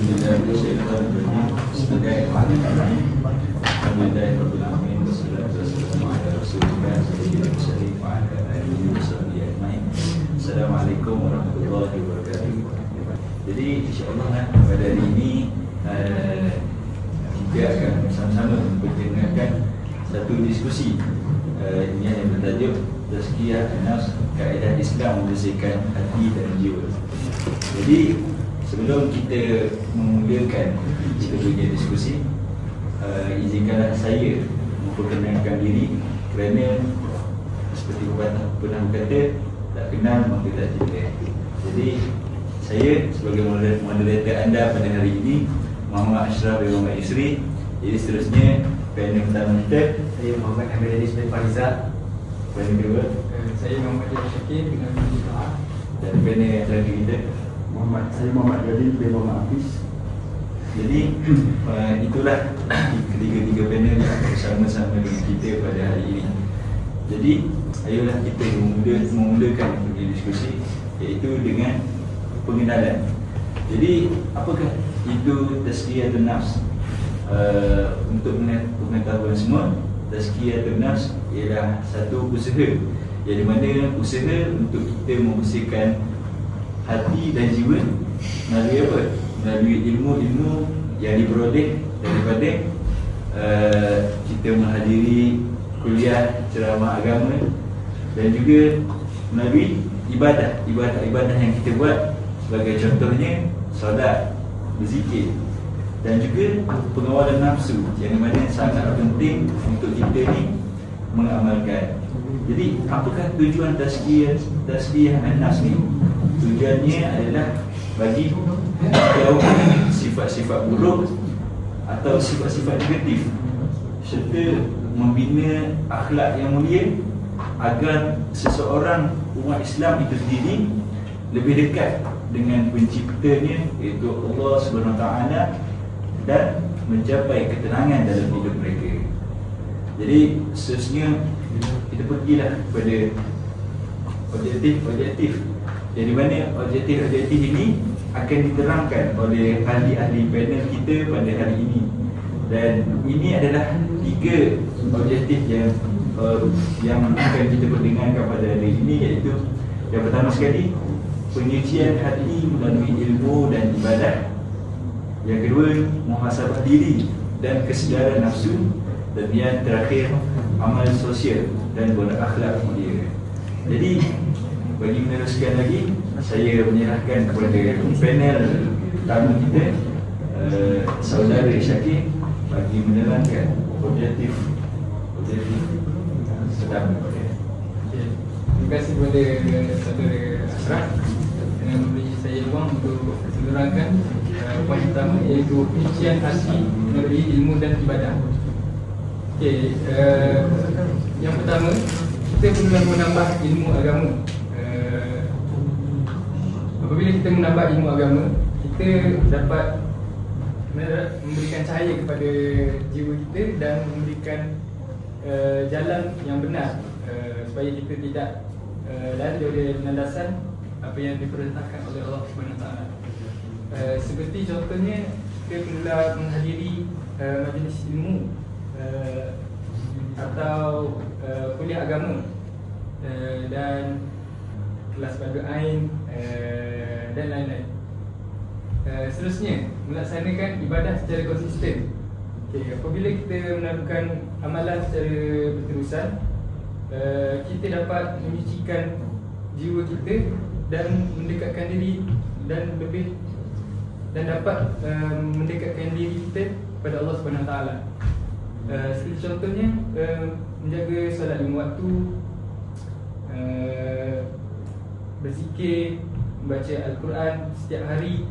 Assalamualaikum warahmatullahi wabarakatuh. Jadi insya-Allah pada hari ini kita akan bersama-sama memperkenalkan satu diskusi yang bertajuk Tazkiyah An-Nafs, Kaedah Islam Membersihkan Hati dan Jiwa. Jadi sebelum kita memulakan kita punya diskusi, izinkanlah saya memperkenalkan diri, kerana seperti pepatah pernah berkata, tak kenal maka tak cinta. Jadi saya sebagai moderator anda pada hari ini, Muhammad Ashraf bin Muhammad Isri. Jadi seterusnya panel pertama kita, saya Muhammad Hamid Ali bin Farizah. Panel kedua, saya Muhammad Jabir Syakir dengan Mustafa. dan panel yang terakhir kita, Saya Muhammad Jalil bin Muhammad Hafiz. Jadi itulah ketiga-tiga panel yang akan bersama-sama dengan kita pada hari ini. Jadi ayolah kita memulakan diskusi, iaitu dengan pengenalan. Jadi apakah itu Tazkiyatun Nafs? Untuk pengetahuan semua, Tazkiyatun Nafs ialah satu usaha, yang di mana usaha untuk kita membersihkan hati dan jiwa melalui apa? Melalui ilmu-ilmu yang diperoleh daripada kita menghadiri kuliah ceramah agama, dan juga melalui ibadah yang kita buat, sebagai contohnya solat, berzikir, dan juga pengawalan nafsu, yang mana sangat penting untuk kita ni mengamalkan. Jadi apakah tujuan Tazkiyah An-Nafs ni? Tujuannya adalah bagi menjauhkan sifat-sifat buruk atau sifat-sifat negatif, serta membina akhlak yang mulia, agar seseorang umat Islam itu sendiri lebih dekat dengan penciptanya, iaitu Allah SWT, dan mencapai ketenangan dalam hidup mereka. Jadi seterusnya kita pergilah kepada objektif, jadi mana objektif ini akan diterangkan oleh ahli-ahli panel kita pada hari ini. Dan ini adalah 3 objektif yang akan kita perdengarkan pada hari ini, iaitu yang pertama sekali, penyucian hati melalui ilmu dan ibadah. Yang kedua, muhasabah diri dan kesedaran nafsu. Dan yang terakhir, amal sosial dan berakhlak mulia. Jadi bagi meneruskan lagi, saya menyerahkan kepada panel tamu kita, saudara Syakir, bagi menerangkan objektif pertama. Terima kasih kepada saudara Ashraf dengan memberi saya ruang untuk menerangkan poin pertama, iaitu penyucian hati melalui ilmu dan ibadah. Okey, yang pertama, kita perlu menambah ilmu agama. Apabila kita menambah ilmu agama, kita dapat memberikan cahaya kepada jiwa kita dan memberikan jalan yang benar, supaya kita tidak lari dari landasan apa yang diperintahkan oleh Allah SWT. Seperti contohnya, kita perlulah menghadiri majlis ilmu atau kuliah agama, dan kelas Badul Ain, dan lain-lain. Seterusnya, melaksanakan ibadah secara konsisten. Apabila kita melakukan amalan secara berterusan, kita dapat menyucikan jiwa kita dan mendekatkan diri dan dapat mendekatkan diri kita kepada Allah SWT. Seperti contohnya, menjaga solat 5 waktu, berzikir, membaca Al-Quran setiap hari,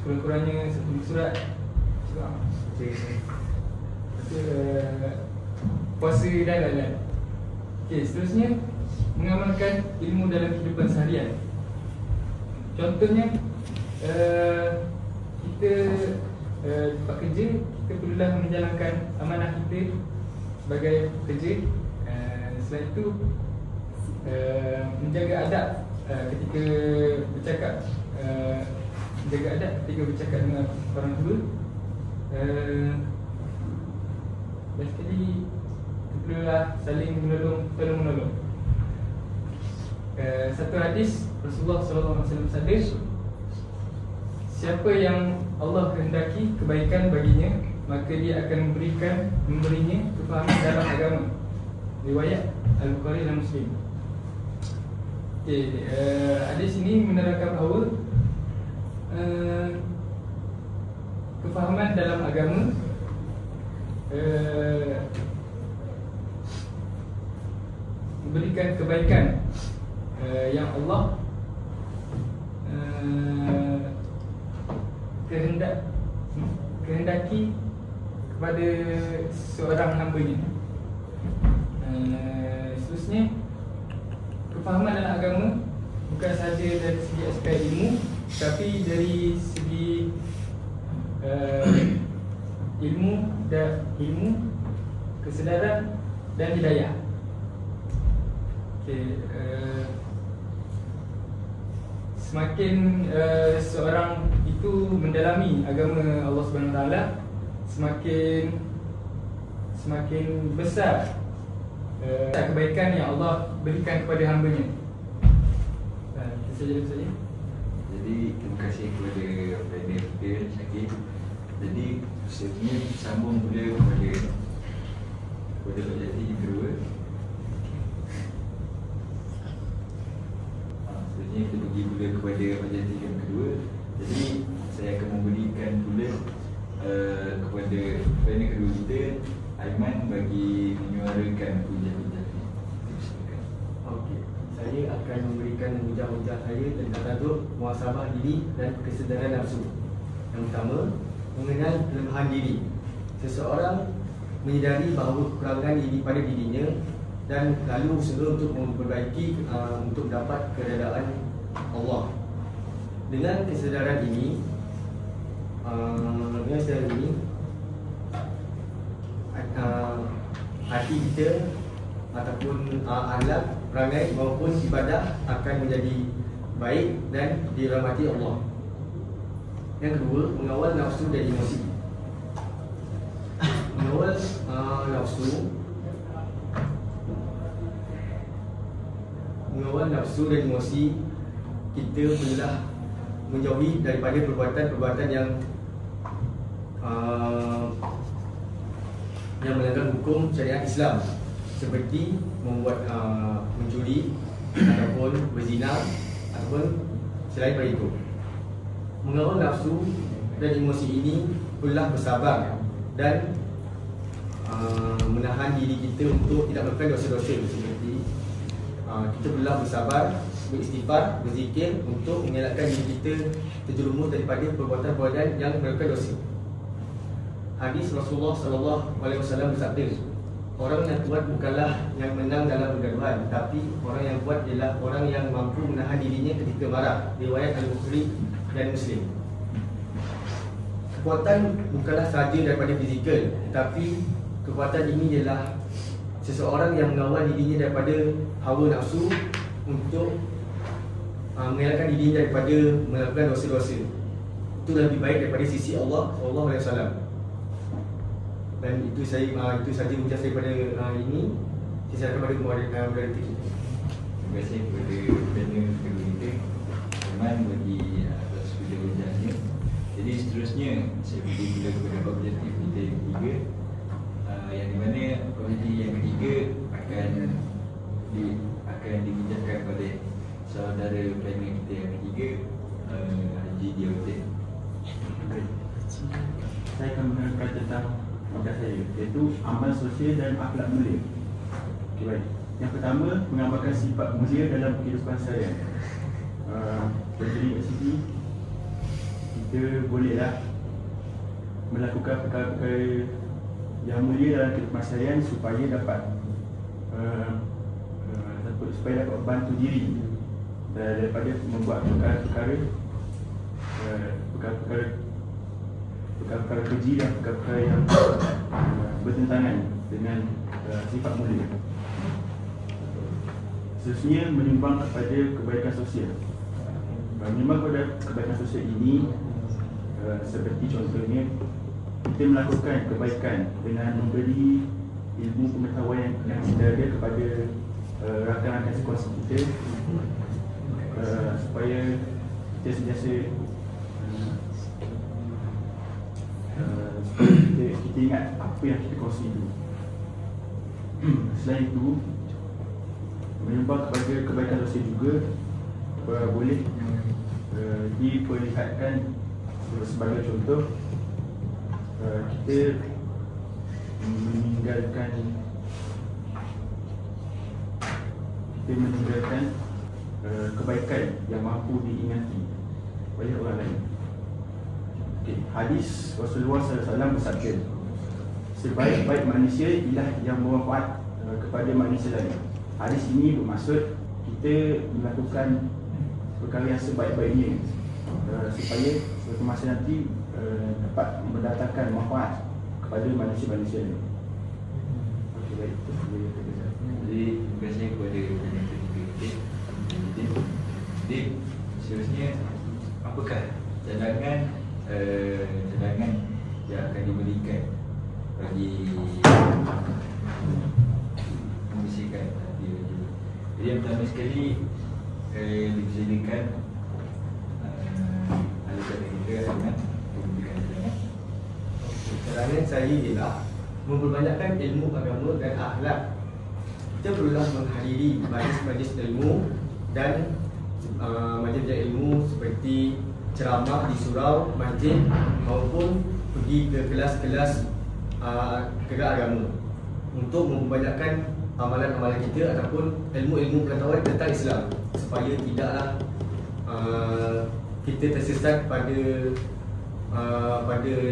kurang-kurangnya 10 surat, puasa dan lain-lain. Seterusnya, mengamalkan ilmu dalam kehidupan seharian. Contohnya, kita tempat kerja, kita perlulah menjalankan amanah kita sebagai pekerja. Selain itu, menjaga adab ketika bercakap jaga adab ketika bercakap dengan orang tua. Dan sekali perlulah saling tolong-menolong. Satu hadis Rasulullah SAW bersabda, siapa yang Allah kehendaki kebaikan baginya, maka dia akan memberinya kefahaman dalam agama. Riwayat Al-Bukhari dan Muslim. Hadis ini menerangkan bahawa kefahaman dalam agama memberikan kebaikan yang Allah kehendaki kepada seorang hamba-Nya. Seterusnya, kefahaman dalam agama bukan sahaja dari segi aspek ilmu, tapi dari segi ilmu, kesedaran dan hidayah. Semakin seorang itu mendalami agama Allah SWT, semakin besar kebaikan yang Allah berikan kepada hamba-Nya. Itu saja. Jadi terima kasih kepada panel kita, Syakir. Jadi sebenarnya sambung pula kepada objektif yang kedua. Sebenarnya kita pergi pula kepada objektif yang kedua. Jadi saya akan memberikan pula kepada panel kedua kita, Aiman, bagi menyuarakan hujah-hujahnya. Okey, saya akan memberikan hujah-hujah saya tentang tajuk muhasabah diri dan kesedaran nafsu. Yang pertama, mengenal kelemahan diri. Seseorang menyedari bahawa kekurangan diri pada dirinya dan lalu usaha untuk memperbaiki untuk dapat keredaan Allah. Dengan kesedaran ini, hati kita ataupun akhlak, perangai maupun ibadah akan menjadi baik dan dirahmati Allah. Yang kedua, mengawal nafsu dan emosi. Mengawal nafsu dan emosi, kita perlulah menjauhi daripada perbuatan-perbuatan yang melanggar hukum syariat Islam, seperti membuat mencuri ataupun berzina ataupun selain daripada itu. Mengawal nafsu dan emosi ini perlulah bersabar dan menahan diri kita untuk tidak melakukan dosa-dosa, seperti kita perlulah bersabar, beristighfar, berzikir untuk mengelakkan diri kita terjerumus daripada perbuatan-perbuatan yang melakukan dosa. Hadis Rasulullah SAW bersabda, orang yang kuat bukanlah yang menang dalam pergaduhan, tapi orang yang kuat ialah orang yang mampu menahan dirinya ketika marah. Riwayat Al-Bukhari dan Muslim. Kekuatan bukanlah sahaja daripada fizikal, tetapi kekuatan ini ialah seseorang yang mengawal dirinya daripada hawa nafsu untuk mengelakkan dirinya daripada melakukan dosa-dosa. Itu lebih baik daripada sisi Allah SAW. Dan itu saja hujah saya pada ini. Saya serahkan kepada moderator kita. Terima kasih kepada panel kedua kita, Aiman, bagi atas hujah-hujahnya. Jadi seterusnya saya pergi pula kepada objektif kita yang ketiga, yang di mana objektif yang ketiga akan dibicarakan oleh saudara panel kita yang ketiga, Haji Diautin. Saya akan menerangkan tentang tugas saya, iaitu amal sosial dan akhlak mulia. Okay, baik. Yang pertama, mengamalkan sifat mulia dalam kehidupan seharian. Berdiri kat sini, kita bolehlah melakukan perkara-perkara yang mulia dalam kehidupan seharian supaya dapat bantu diri daripada membuat perkara-perkara keji dan perkara-perkara yang bertentangan dengan sifat mulia. Seterusnya, menyumbang kepada kebaikan sosial. Memang pada kebaikan sosial ini seperti contohnya kita melakukan kebaikan dengan memberi ilmu pengetahuan yang sedaria kepada rakan-rakan sekuasi kita, supaya kita sentiasa kita ingat apa yang kita kongsi itu. Selain itu, menyumbang kepada kebaikan sosial juga boleh diperlihatkan sebagai contoh. Kita meninggalkan kebaikan yang mampu diingati oleh orang lain. Hadis Rasulullah SAW bersabda, sebaik-baik manusia ialah yang bermanfaat kepada manusia lain. Hadis ini bermaksud kita melakukan perkara yang sebaik-baiknya supaya suatu masa nanti dapat mendatangkan manfaat kepada manusia-manusia lain. Okey, baik. Jadi terima kasih kepada penonton kita. Jadi seterusnya, apakah cadangan yang akan diberikan bagi membersihkan hati? Jadi yang pertama sekali dipersilakan ahli cadangan kita dengan memberikan cadangan. Cadangan saya ialah memperbanyakkan ilmu agama dan akhlak. Kita perlulah menghadiri majlis-majlis ilmu dan majlis ilmu seperti ceramah di surau, masjid maupun pergi ke kelas-kelas gerak agama untuk memperbanyakkan amalan-amalan kita ataupun ilmu-ilmu pengetahuan tentang Islam, supaya tidaklah kita tersesat pada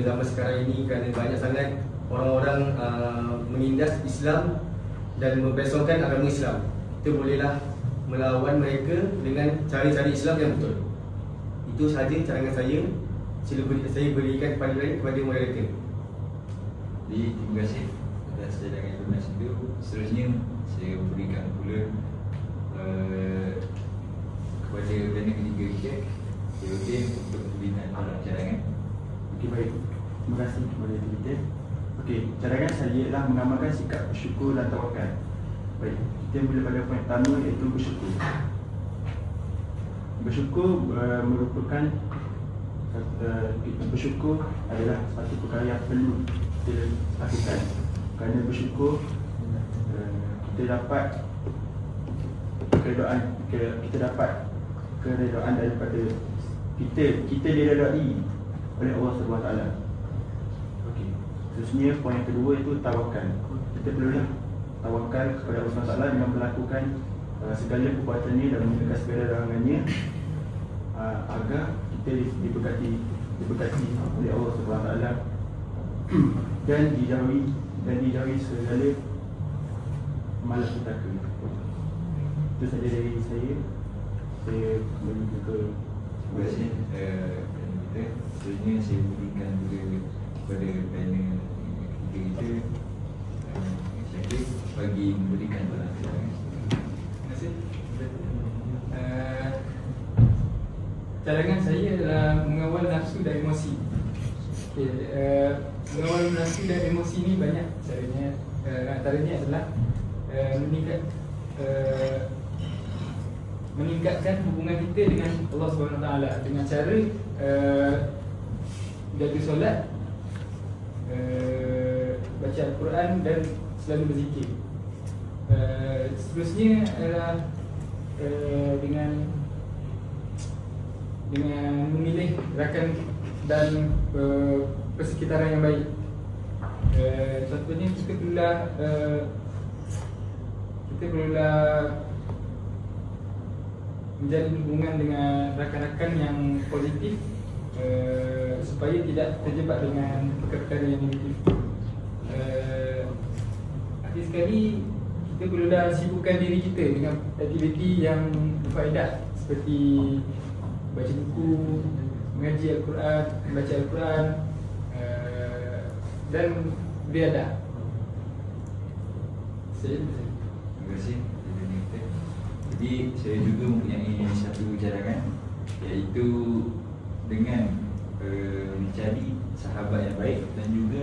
zaman sekarang ini, kerana banyak sangat orang-orang menindas Islam dan membesongkan agama Islam. Kita bolehlah melawan mereka dengan cara-cara Islam yang betul. Itu sahaja cadangan saya. Saya berikan kepada moderator. Jadi terima kasih atas cadangan informasi itu. Seterusnya saya berikan pula kepada panel ketiga kita, Yudin, untuk memberikan cadangan. Okey, baik. Terima kasih kepada kita. Okey, cadangan saya ialah mengamalkan sikap bersyukur dan tawakal. Baik, kita mula pada poin pertama, iaitu bersyukur. Bersyukur merupakan bersyukur adalah satu perkara yang perlu kita lakukan. Kerana bersyukur kita dapat keredaan, kita dapat keredaan daripada kita diredai oleh Allah SWT. Okey. Seterusnya poin yang kedua itu tawakal. Kita perlulah tawakal kepada Allah SWT dengan melakukan segala perbuatannya dan menjaga segala larangannya, agar kita diberkati oleh Allah SWT dan dijauhi segala malapetaka. Itu saja dari saya. Saya kembali ke Terima kasih kita. Seterusnya saya berikan juga kepada panel ketiga kita, Syakir, bagi memberikan cadangan. Terima kasih. Cadangan saya adalah mengawal nafsu dan emosi. Mengawal nafsu dan emosi ni banyak caranya. Antaranya adalah meningkatkan hubungan kita dengan Allah SWT dengan cara jaga solat, baca Al-Quran dan selalu berzikir. Seterusnya adalah dengan memilih rakan dan persekitaran yang baik. Contohnya kita perlulah menjalin hubungan dengan rakan-rakan yang positif, supaya tidak terjebak dengan perkara-perkara yang negatif. Akhir sekali, kita perlulah sibukkan diri kita dengan aktiviti yang berfaedah, seperti baca buku, mengaji Al-Quran, membaca Al-Quran, dan beriadah. Terima kasih. Jadi saya juga mempunyai satu cadangan. iaitu dengan mencari sahabat yang baik dan juga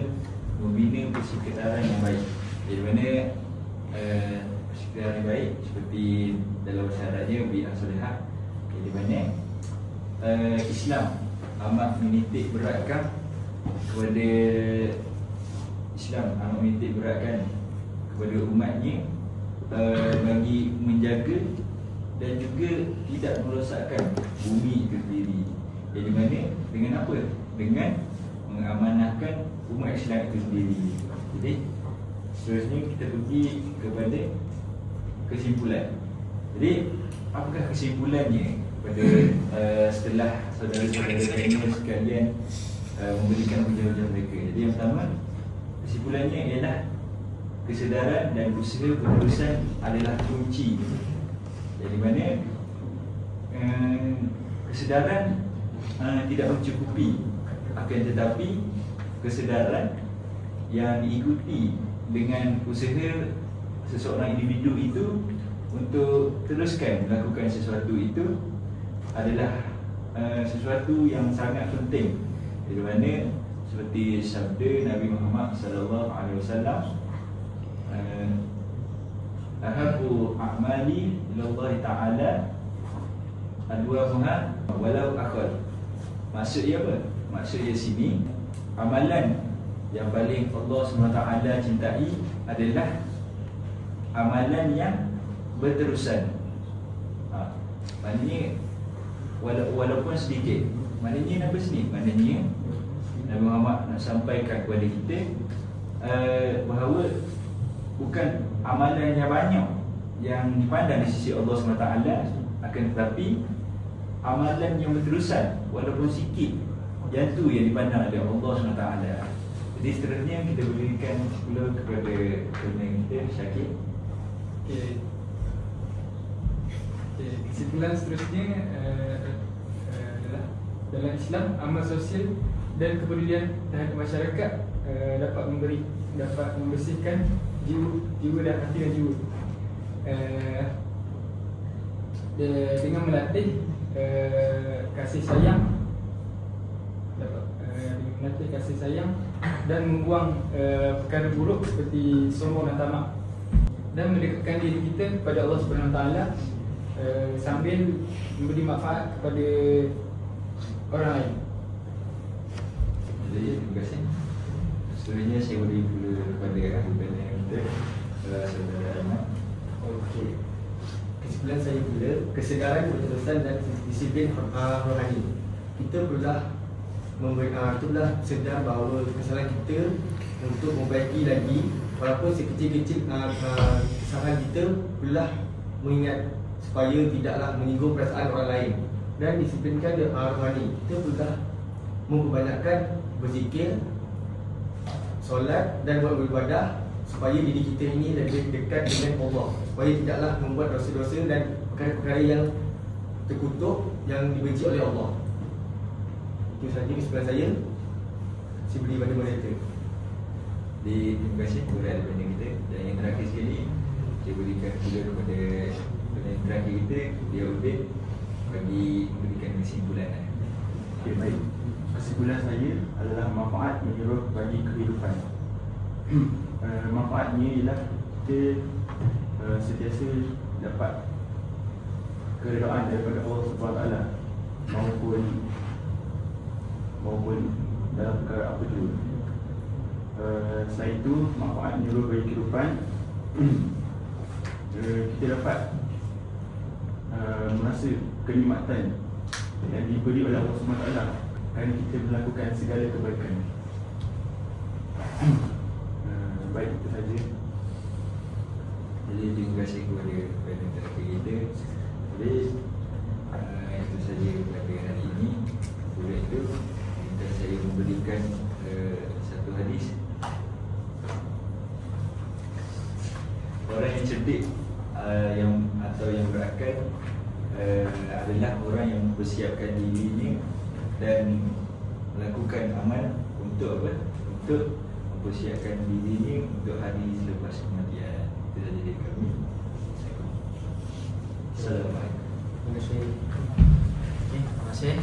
membina persekitaran yang baik. Di mana persekitaran yang baik seperti dalam syaratnya bi'ah solehah, di mana Islam amat menitik beratkan kepada kepada umatnya bagi menjaga dan juga tidak merosakkan bumi itu sendiri. Jadi mana dengan apa? Dengan mengamanahkan umat Islam itu sendiri. Jadi seterusnya kita pergi kepada kesimpulan. Jadi apakah kesimpulannya pada setelah saudara-saudara sekalian memberikan ujian-ujian mereka? Jadi yang pertama, kesimpulannya ialah kesedaran dan usaha penerusan adalah kunci. Jadi mana kesedaran tidak mencukupi, akan tetapi kesedaran yang diikuti dengan usaha seseorang individu itu untuk teruskan melakukan sesuatu itu adalah sesuatu yang sangat penting. Di mana seperti sabda Nabi Muhammad sallallahu alaihi wasallam, ahabbu a'mali ila Ta'ala adwamuha walau akhal. Maksudnya apa? Maksudnya sini amalan yang paling Allah SWT cintai adalah amalan yang berterusan. Maknanya walaupun sedikit. Maknanya apa sini? Maknanya Nabi Muhammad nak sampaikan kepada kita bahawa bukan amalan yang banyak yang dipandang di sisi Allah SWT, akan tetapi amalan yang berterusan walaupun sikit, yang tu yang dipandang oleh Allah SWT. Jadi seterusnya kita berikan pula kepada pendengar kita, Syakir. Kesimpulan seterusnya adalah dalam Islam amal sosial dan kepedulian terhadap masyarakat dapat membersihkan jiwa dan hati dan jiwa dengan melatih kasih sayang, dan membuang perkara buruk seperti sombong dan tamak, dan mendekatkan diri kita kepada Allah Subhanahu Wa Taala sambil memberi manfaat kepada orang lain. Jadi terima kasih. Seterusnya saya beri pula kepada ahli panel kita, Saudara Ahmad. Okey. Kesimpulan saya pula, kesedaran, keterusan dan disiplin rohani. Kita perlulah sedar bahawa kesalahan kita untuk membaiki lagi, walaupun sekecil-kecil kesalahan kita, perlulah mengingat supaya tidaklah menyinggung perasaan orang lain, dan disiplinkan rohani. Kita perlulah memperbanyakkan berzikir, solat dan buat beribadah supaya diri kita ini lebih dekat dengan Allah, supaya tidaklah membuat dosa-dosa dan perkara-perkara yang terkutuk yang dibenci oleh Allah. Itu sahaja kesimpulan saya. Saya beri pada moderator. Terima kasih kepada ahli panel kita. Dan yang terakhir sekali, saya berikan pula kepada pendengar terakhir kita, dia Udin, bagi memberikan kesimpulan. Okay, baik. Kesimpulan saya adalah manfaat menyeluruh bagi kehidupan. Manfaatnya ialah kita sentiasa dapat keredaan daripada Allah SWT, maupun dalam perkara apa jua. Selain itu, manfaat menyeluruh bagi kehidupan, kita dapat merasa kenikmatan yang diberi oleh Allah SWT kerana kita melakukan segala kebaikan. Baik, itu saja. Jadi terima kasih kepada pendengar terakhir kita. Jadi itu saja pada hari ini. Oleh itu, saya memberikan satu hadis. Orang yang cerdik atau yang berakal adalah orang yang mempersiapkan dirinya dan melakukan amal untuk apa? Untuk mempersiapkan dirinya untuk hari selepas kematian. Itu saja dari kami. Assalamualaikum. Terima kasih. kasih.